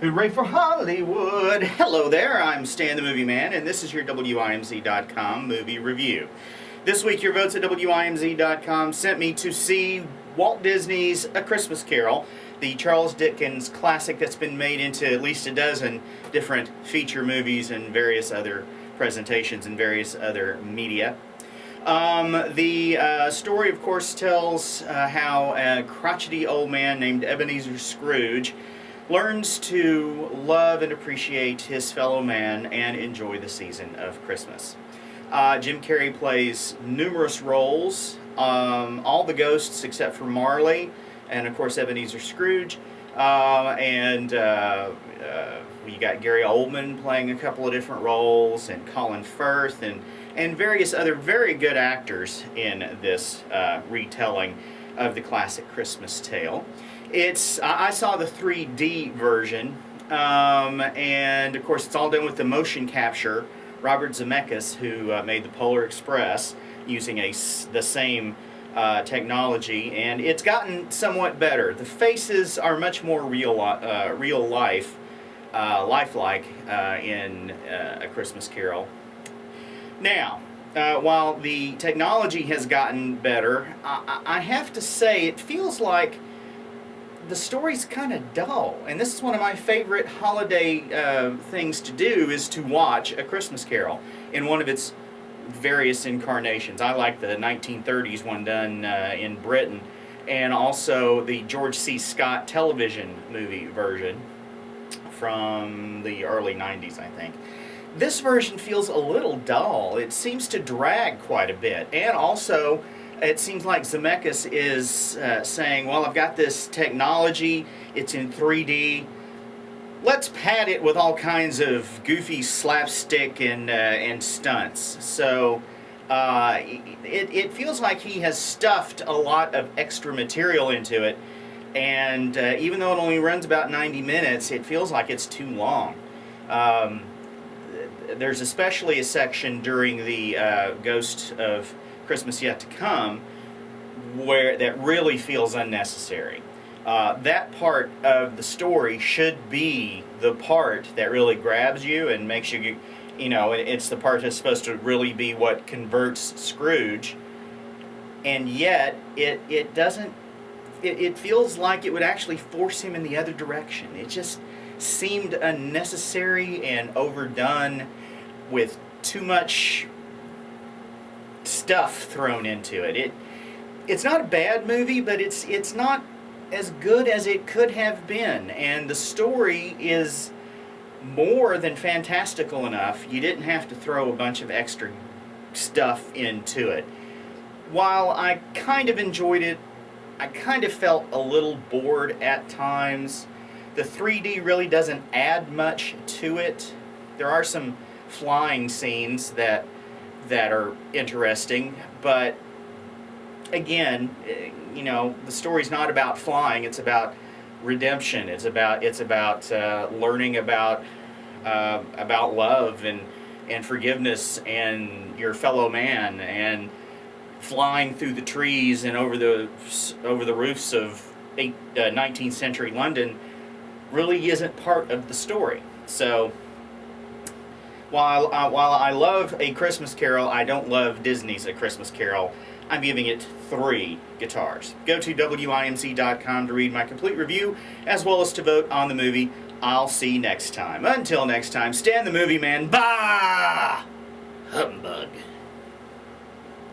Hooray for Hollywood! Hello there, I'm Stan the Movie Man, and this is your WIMZ.com movie review. This week, your votes at WIMZ.com sent me to see Walt Disney's A Christmas Carol, the Charles Dickens classic that's been made into at least a dozen different feature movies and various other presentations and various other media. The story, of course, tells how a crotchety old man named Ebenezer Scrooge learns to love and appreciate his fellow man and enjoy the season of Christmas. Jim Carrey plays numerous roles, all the ghosts except for Marley, and of course Ebenezer Scrooge, and you got Gary Oldman playing a couple of different roles, and Colin Firth, and various other very good actors in this retelling of the classic Christmas tale. I saw the 3D version, and of course it's all done with the motion capture. Robert Zemeckis, who made the Polar Express using the same technology, and it's gotten somewhat better. The faces are much more lifelike in A Christmas Carol. Now, while the technology has gotten better, I have to say it feels like the story's kind of dull, and this is one of my favorite holiday things to do, is to watch A Christmas Carol in one of its various incarnations. I like the 1930s one done in Britain, and also the George C. Scott television movie version from the early 90s, I think. This version feels a little dull. It seems to drag quite a bit, and also it seems like Zemeckis is saying, well, I've got this technology, it's in 3D, let's pad it with all kinds of goofy slapstick and stunts. So it feels like he has stuffed a lot of extra material into it, and even though it only runs about 90 minutes, it feels like it's too long. There's especially a section during the Ghost of Christmas Yet to Come where that really feels unnecessary. That part of the story should be the part that really grabs you and makes you, it's the part that's supposed to really be what converts Scrooge, and yet it doesn't. It feels like it would actually force him in the other direction. It just seemed unnecessary and overdone with too much stuff thrown into it. It's not a bad movie, but it's not as good as it could have been, and the story is more than fantastical enough. You didn't have to throw a bunch of extra stuff into it. While I kind of enjoyed it, I kind of felt a little bored at times. The 3D really doesn't add much to it. There are some flying scenes that are interesting, but again, the story's not about flying. It's about redemption. It's about learning about love and forgiveness and your fellow man, and flying through the trees and over the roofs of 19th century London really isn't part of the story. So while I love A Christmas Carol, I don't love Disney's A Christmas Carol. I'm giving it 3 guitars. Go to WIMZ.com to read my complete review, as well as to vote on the movie. I'll see you next time. Until next time, Stan the Movie Man. Bah! Humbug.